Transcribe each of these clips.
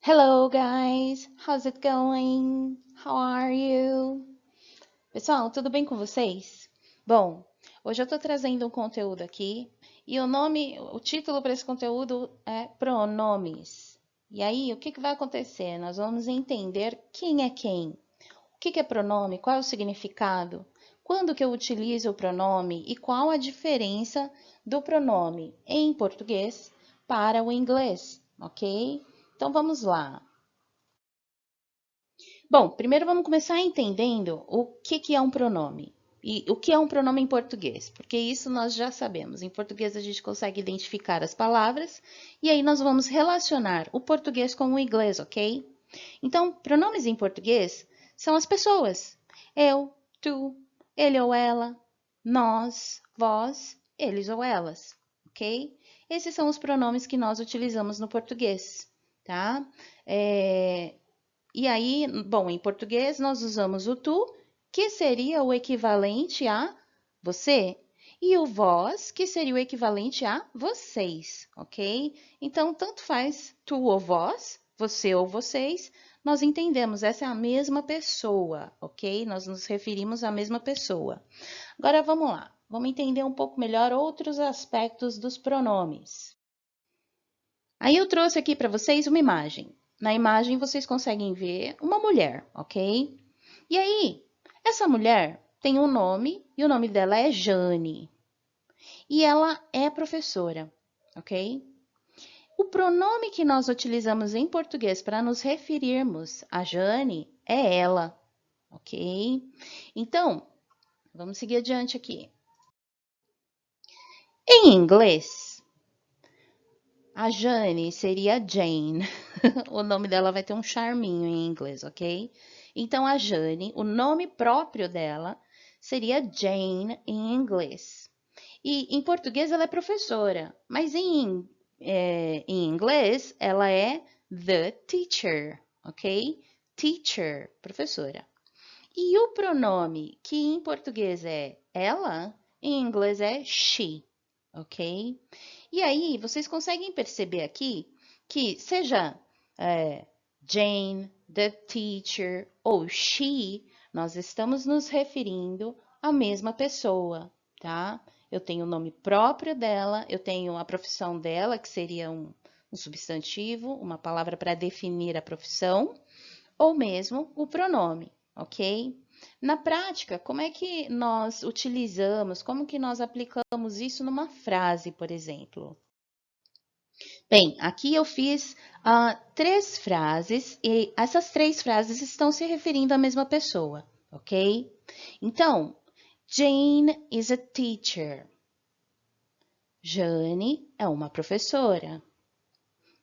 Hello guys, how's it going? How are you? Pessoal, tudo bem com vocês? Bom, hoje eu tô trazendo um conteúdo aqui e o título para esse conteúdo é pronomes. E aí, o que que vai acontecer? Nós vamos entender quem é quem. O que que é pronome? Qual é o significado? Quando que eu utilizo o pronome e qual a diferença do pronome em português para o inglês, ok? Então vamos lá. Bom, primeiro vamos começar entendendo o que é um pronome. E o que é um pronome em português? Porque isso nós já sabemos. Em português a gente consegue identificar as palavras e aí nós vamos relacionar o português com o inglês, ok? Então, pronomes em português são as pessoas. Eu, tu, ele ou ela, nós, vós, eles ou elas, ok? Esses são os pronomes que nós utilizamos no português, tá? E aí, bom, em português nós usamos o tu, que seria o equivalente a você, e o vós, que seria o equivalente a vocês, ok? Então, tanto faz tu ou vós, você ou vocês, nós entendemos, essa é a mesma pessoa, ok? Nós nos referimos à mesma pessoa. Agora vamos lá, vamos entender um pouco melhor outros aspectos dos pronomes. Aí eu trouxe aqui para vocês uma imagem. Na imagem vocês conseguem ver uma mulher, ok? E aí, essa mulher tem um nome e o nome dela é Jane. E ela é professora, ok? O pronome que nós utilizamos em português para nos referirmos a Jane é ela, ok? Então, vamos seguir adiante aqui. Em inglês, a Jane seria Jane. O nome dela vai ter um charminho em inglês, ok? Então, a Jane, o nome próprio dela seria Jane em inglês. E em português ela é professora, mas em inglês ela é the teacher, ok? Teacher, professora. E o pronome que em português é ela, em inglês é she, ok? E aí, vocês conseguem perceber aqui que seja Jane, the teacher ou she, nós estamos nos referindo à mesma pessoa, tá? Eu tenho o nome próprio dela, eu tenho a profissão dela, que seria um substantivo, uma palavra para definir a profissão, ou mesmo o pronome, ok? Na prática, como é que nós utilizamos, como que nós aplicamos isso numa frase, por exemplo? Bem, aqui eu fiz três frases e essas três frases estão se referindo à mesma pessoa, ok? Então, Jane is a teacher. Jane é uma professora.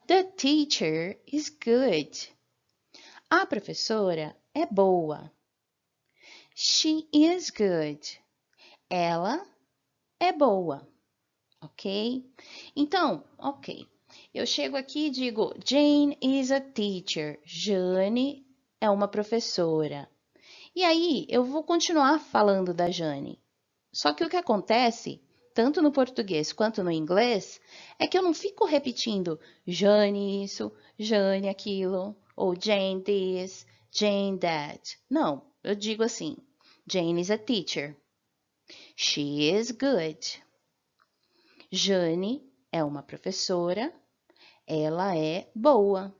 The teacher is good. A professora é boa. She is good. Ela é boa, ok? Então, ok. Eu chego aqui e digo, Jane is a teacher. Jane é uma professora. E aí, eu vou continuar falando da Jane. Só que o que acontece, tanto no português quanto no inglês, é que eu não fico repetindo Jane isso, Jane aquilo, ou Jane this, Jane that. Não, eu digo assim, Jane is a teacher. She is good. Jane é uma professora. Ela é boa.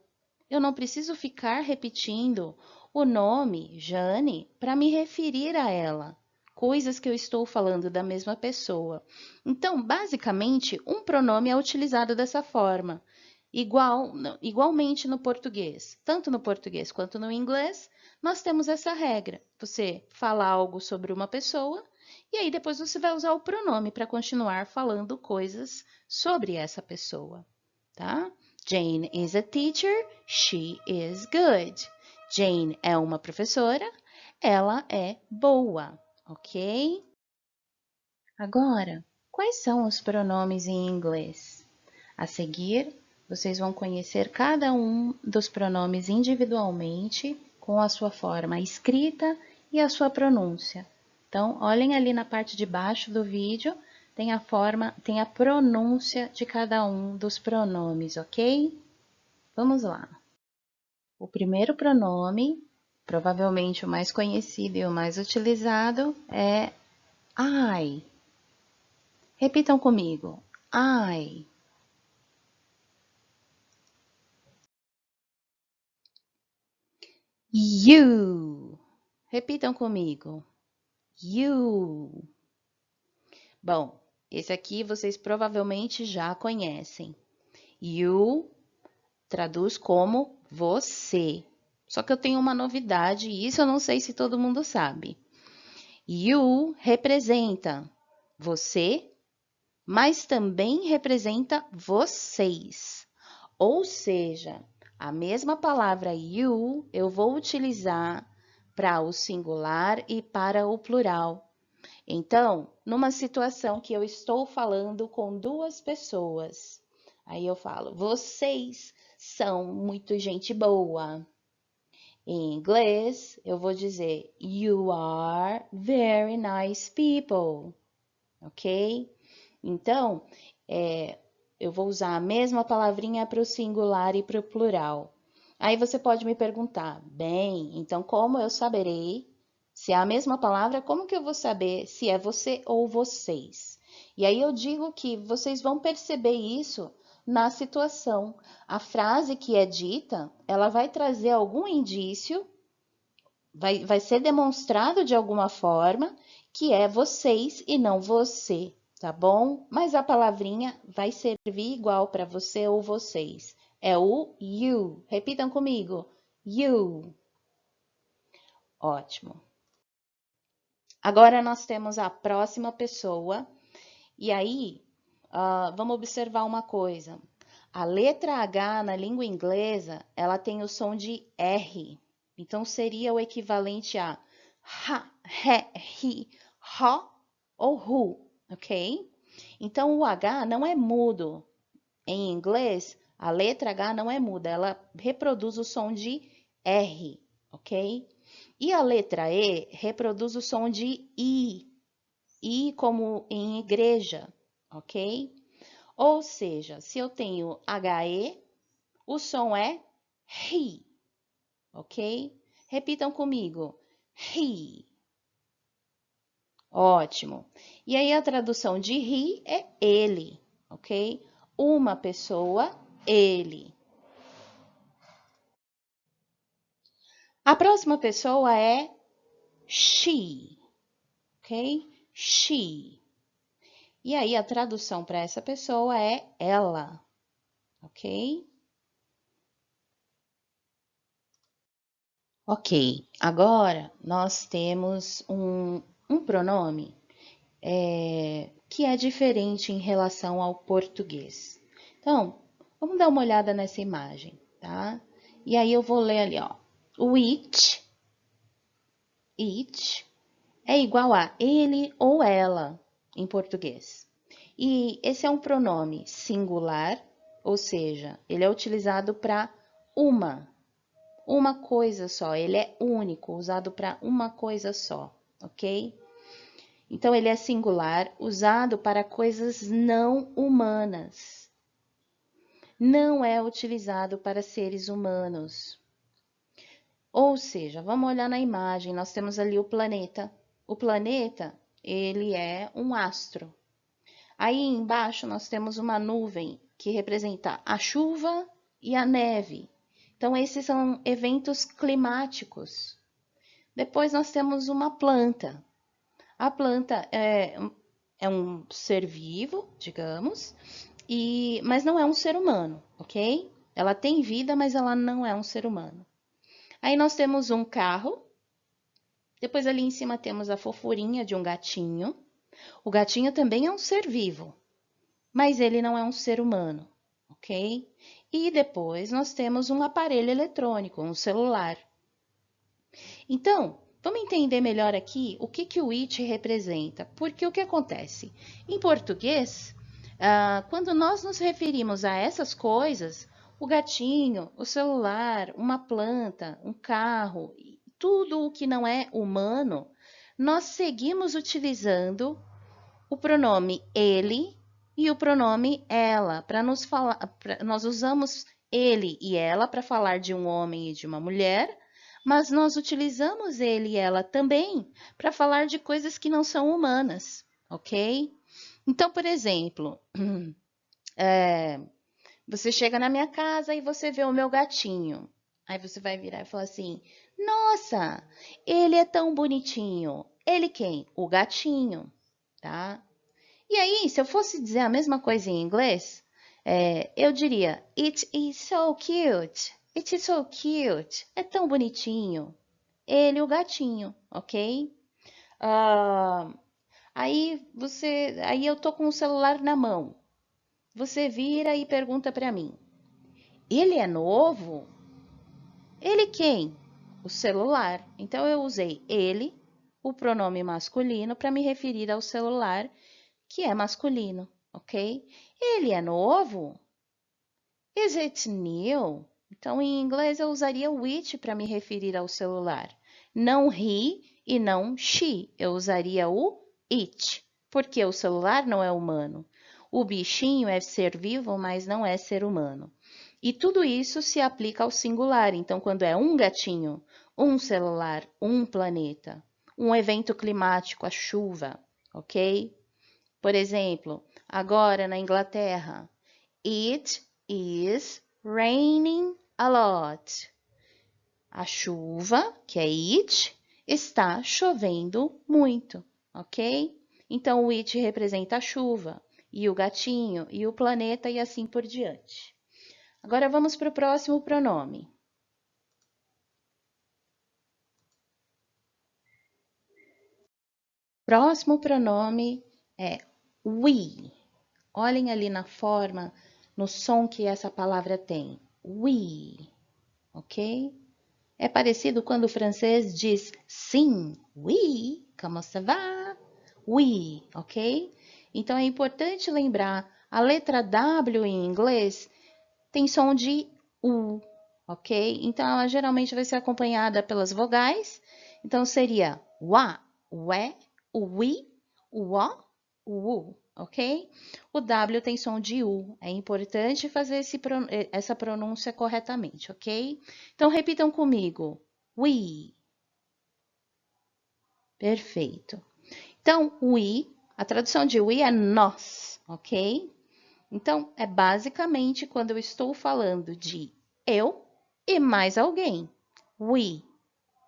Eu não preciso ficar repetindo o nome Jane para me referir a ela, coisas que eu estou falando da mesma pessoa. Então, basicamente, um pronome é utilizado dessa forma, igualmente no português. Tanto no português quanto no inglês, nós temos essa regra. Você fala algo sobre uma pessoa e aí depois você vai usar o pronome para continuar falando coisas sobre essa pessoa, tá? Jane is a teacher, she is good. Jane é uma professora, ela é boa, ok? Agora, quais são os pronomes em inglês? A seguir, vocês vão conhecer cada um dos pronomes individualmente, com a sua forma escrita e a sua pronúncia. Então, olhem ali na parte de baixo do vídeo, tem a pronúncia de cada um dos pronomes, ok? Vamos lá. O primeiro pronome, provavelmente o mais conhecido e o mais utilizado, é I. Repitam comigo. I. You. Repitam comigo. You. Bom, esse aqui vocês provavelmente já conhecem. You traduz como você. Só que eu tenho uma novidade e isso eu não sei se todo mundo sabe. You representa você, mas também representa vocês. Ou seja, a mesma palavra you eu vou utilizar para o singular e para o plural. Então, numa situação que eu estou falando com duas pessoas, aí eu falo, vocês são muito gente boa. Em inglês, eu vou dizer, you are very nice people, ok? Então, eu vou usar a mesma palavrinha para o singular e para o plural. Aí você pode me perguntar, bem, então como eu saberei se é a mesma palavra, como que eu vou saber se é você ou vocês? E aí eu digo que vocês vão perceber isso na situação. A frase que é dita, ela vai trazer algum indício, vai ser demonstrado de alguma forma que é vocês e não você, tá bom? Mas a palavrinha vai servir igual para você ou vocês. É o you. Repitam comigo. You. Ótimo. Agora nós temos a próxima pessoa. E aí, vamos observar uma coisa. A letra H na língua inglesa, ela tem o som de R. Então, seria o equivalente a ha, he, he, ho ou who, ok? Então, o H não é mudo. Em inglês, a letra H não é muda, ela reproduz o som de R, ok? E a letra E reproduz o som de I como em igreja, ok? Ou seja, se eu tenho HE, o som é he, ok? Repitam comigo, he. Ótimo. E aí a tradução de he é ele, ok? Uma pessoa, ele. A próxima pessoa é she, ok? She. E aí a tradução para essa pessoa é ela, ok? Ok, agora nós temos um pronome que é diferente em relação ao português. Então, vamos dar uma olhada nessa imagem, tá? E aí eu vou ler ali, ó. O it é igual a ele ou ela em português. E esse é um pronome singular, ou seja, ele é utilizado para uma coisa só, ele é único, usado para uma coisa só, ok? Então, ele é singular, usado para coisas não humanas. Não é utilizado para seres humanos. Ou seja, vamos olhar na imagem, nós temos ali o planeta. O planeta, ele é um astro. Aí embaixo nós temos uma nuvem que representa a chuva e a neve. Então, esses são eventos climáticos. Depois nós temos uma planta. A planta é um ser vivo, digamos, mas não é um ser humano, ok? Ela tem vida, mas ela não é um ser humano. Aí nós temos um carro. Depois ali em cima temos a fofurinha de um gatinho. O gatinho também é um ser vivo, mas ele não é um ser humano, ok? E depois nós temos um aparelho eletrônico, um celular. Então, vamos entender melhor aqui o que o it representa. Porque o que acontece? Em português, quando nós nos referimos a essas coisas, o gatinho, o celular, uma planta, um carro, tudo o que não é humano, nós seguimos utilizando o pronome ele e o pronome ela. Para nos falar, nós usamos ele e ela para falar de um homem e de uma mulher, mas nós utilizamos ele e ela também para falar de coisas que não são humanas, ok? Então, por exemplo, você chega na minha casa e você vê o meu gatinho. Aí você vai virar e falar assim: Nossa, ele é tão bonitinho. Ele quem? O gatinho, tá? E aí, se eu fosse dizer a mesma coisa em inglês, eu diria: It is so cute. It is so cute. É tão bonitinho. Ele, o gatinho, ok? Ah, aí eu tô com o celular na mão. Você vira e pergunta para mim: Ele é novo? Ele quem? O celular. Então eu usei ele, o pronome masculino, para me referir ao celular, que é masculino, ok? Ele é novo? Is it new? Então em inglês eu usaria o it para me referir ao celular. Não he e não she. Eu usaria o it, porque o celular não é humano. O bichinho é ser vivo, mas não é ser humano. E tudo isso se aplica ao singular. Então, quando é um gatinho, um celular, um planeta, um evento climático, a chuva, ok? Por exemplo, agora na Inglaterra, it is raining a lot. A chuva, que é it, está chovendo muito, ok? Então, o it representa a chuva, e o gatinho, e o planeta, e assim por diante. Agora vamos para o próximo pronome. Próximo pronome é we. Olhem ali na forma, no som que essa palavra tem. We, ok? É parecido quando o francês diz sim, oui, comment ça va? Oui, ok? Então é importante lembrar, a letra W em inglês tem som de U, ok? Então ela geralmente vai ser acompanhada pelas vogais. Então seria wa, ué, ui, uó, u, ok? O W tem som de U. É importante fazer essa pronúncia corretamente, ok? Então repitam comigo. We. Perfeito. Então, we, a tradução de we é nós, ok? Então, é basicamente quando eu estou falando de eu e mais alguém. We,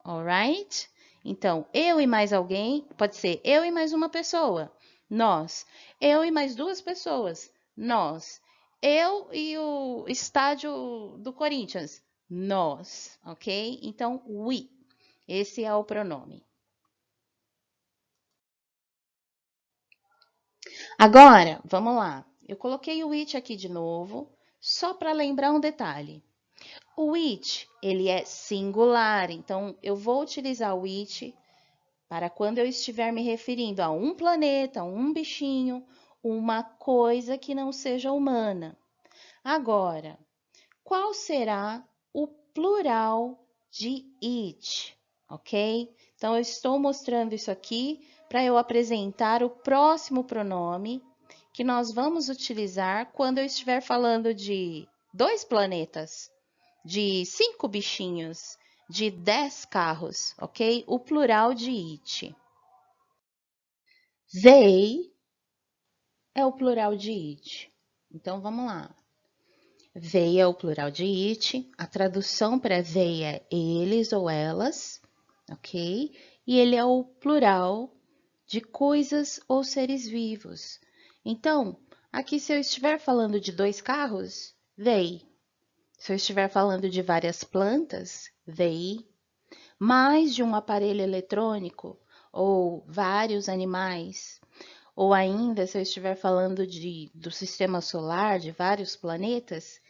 alright? Então, eu e mais alguém, pode ser eu e mais uma pessoa. Nós. Eu e mais duas pessoas. Nós. Eu e o estádio do Corinthians. Nós, ok? Então, we. Esse é o pronome. Agora, vamos lá. Eu coloquei o it aqui de novo, só para lembrar um detalhe. O it, ele é singular, então eu vou utilizar o it para quando eu estiver me referindo a um planeta, um bichinho, uma coisa que não seja humana. Agora, qual será o plural de it? Ok? Então, eu estou mostrando isso aqui para eu apresentar o próximo pronome que nós vamos utilizar quando eu estiver falando de 2 planetas, de 5 bichinhos, de 10 carros, ok? O plural de it. They é o plural de it. Então, vamos lá. They é o plural de it. A tradução para they é eles ou elas, ok? E ele é o plural de coisas ou seres vivos. Então, aqui se eu estiver falando de 2 carros, they. Se eu estiver falando de várias plantas, they. Mais de um aparelho eletrônico ou vários animais. Ou ainda, se eu estiver falando do sistema solar, de vários planetas,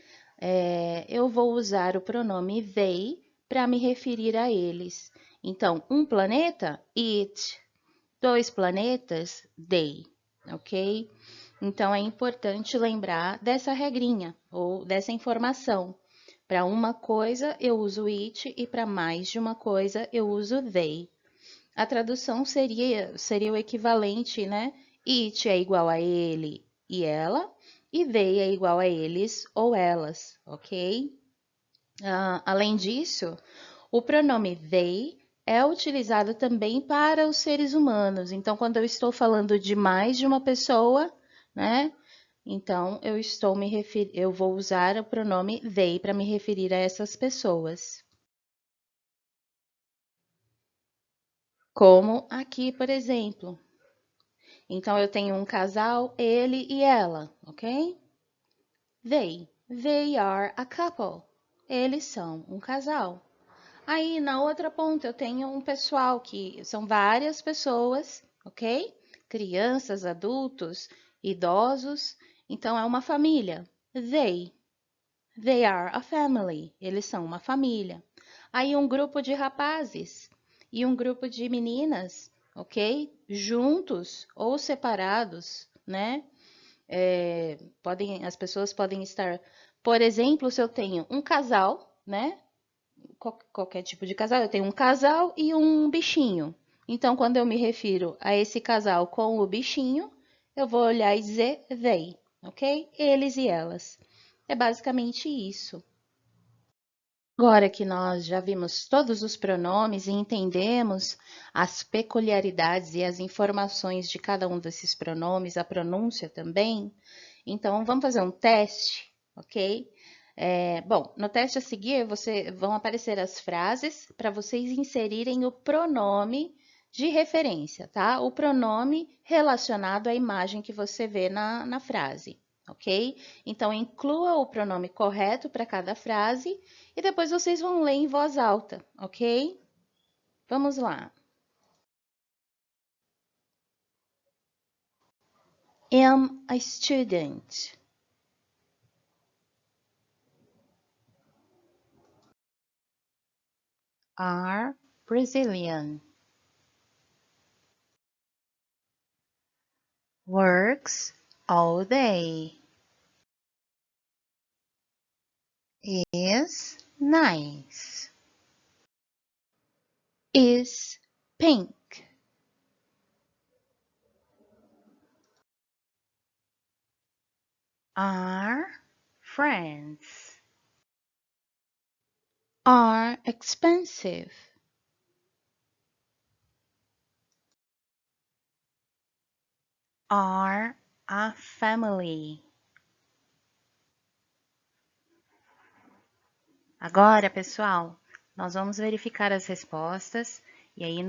eu vou usar o pronome they para me referir a eles. Então, um planeta, it. 2 planetas, they, ok? Então, é importante lembrar dessa regrinha ou dessa informação. Para uma coisa, eu uso it e para mais de uma coisa, eu uso they. A tradução seria o equivalente, né? It é igual a ele e ela, e they é igual a eles ou elas, ok? Além disso, o pronome they é utilizado também para os seres humanos. Então, quando eu estou falando de mais de uma pessoa, né? Então, eu vou usar o pronome they para me referir a essas pessoas. Como aqui, por exemplo. Então, eu tenho um casal, ele e ela, ok? They are a couple. Eles são um casal. Aí, na outra ponta, eu tenho um pessoal que são várias pessoas, ok? Crianças, adultos, idosos. Então, é uma família. They are a family. Eles são uma família. Aí, um grupo de rapazes e um grupo de meninas, ok? Juntos ou separados, né? As pessoas podem estar, por exemplo, se eu tenho um casal, né? Qualquer tipo de casal, eu tenho um casal e um bichinho. Então, quando eu me refiro a esse casal com o bichinho, eu vou olhar e dizer they, ok? Eles e elas. É basicamente isso. Agora que nós já vimos todos os pronomes e entendemos as peculiaridades e as informações de cada um desses pronomes, a pronúncia também, então vamos fazer um teste, ok? Bom, no teste a seguir vão aparecer as frases para vocês inserirem o pronome de referência, tá? O pronome relacionado à imagem que você vê na frase, ok? Então, inclua o pronome correto para cada frase e depois vocês vão ler em voz alta, ok? Vamos lá. Am a student. Are Brazilian. Works all day. Is nice. Is pink. Are friends. Are expensive. Are a family. Agora, pessoal, nós vamos verificar as respostas e aí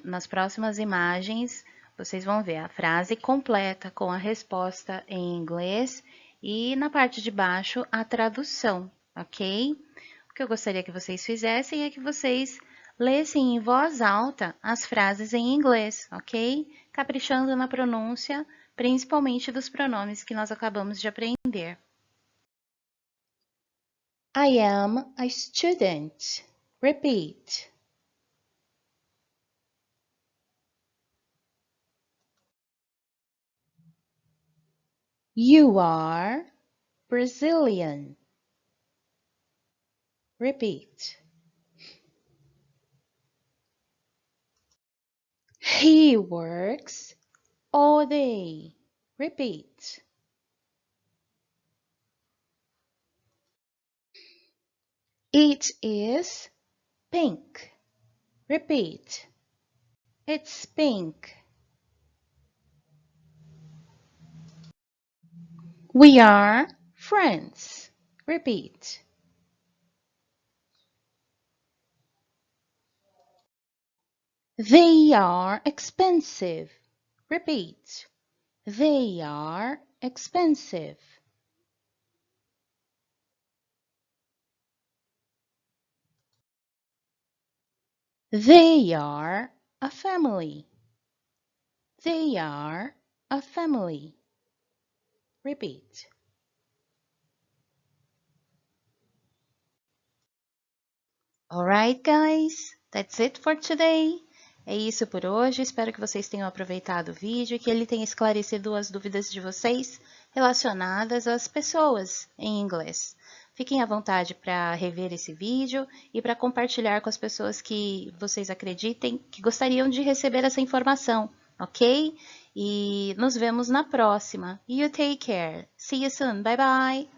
nas próximas imagens vocês vão ver a frase completa com a resposta em inglês e na parte de baixo a tradução, ok? O que eu gostaria que vocês fizessem é que vocês lessem em voz alta as frases em inglês, ok? Caprichando na pronúncia, principalmente dos pronomes que nós acabamos de aprender. I am a student. Repeat. You are Brazilian. Repeat. He works all day. Repeat. It is pink. Repeat. It's pink. We are friends. Repeat. They are expensive. Repeat. They are expensive. They are a family. They are a family. Repeat. Alright, guys, that's it for today. É isso por hoje. Espero que vocês tenham aproveitado o vídeo e que ele tenha esclarecido as dúvidas de vocês relacionadas às pessoas em inglês. Fiquem à vontade para rever esse vídeo e para compartilhar com as pessoas que vocês acreditem que gostariam de receber essa informação, ok? E nos vemos na próxima. You take care. See you soon. Bye bye.